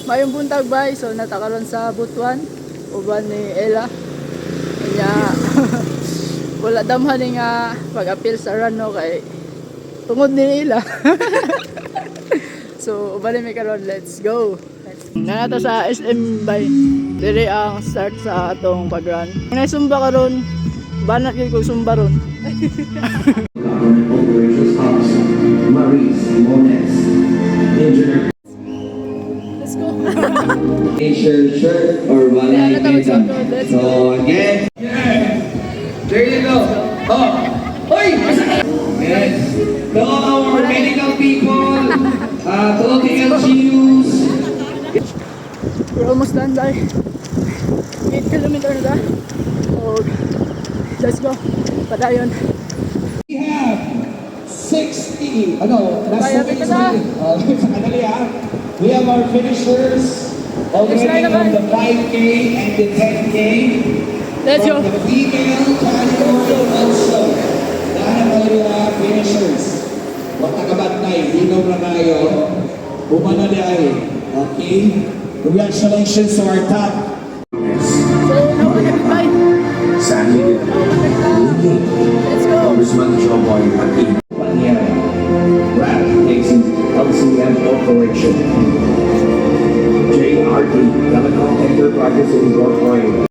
Mayong buntag bay, so natakaron sa Butuan, uban ni Ella. Kanya wala damhan ni nga pag-appeal sa run no kay tungod ni Ella. So uban ni karon, let's go. Nanata sa SM bay. Dire ang start sa atong pag-run. Ngay sumba karon, banat gyud kog sumba ron. Operations Officer Maris Mones, Engineer. Let's go. Shirt or wala Yeah, let's go. So again, there you go. Oh, oy! Yes. To all our medical people, to all the LGUs. We're almost done by 8 kilometers na. So, let's go. Padayon. We have 60. Kaya kita na. Sandali ha. We have our finishers already Next line on naman. the 5K and the 10K. Let's go. From the female category also. Lahat ng mga finishers. Huwag nakabantay. Hinaw na tayo. Bumana na ay. Okay? Congratulations to our top. So, now we're gonna bye. Sandy Let's go. Congressman Joe Boy Pati Panyera. Rap takes LCM Corporation. JRT Telecom Enterprises Incorporated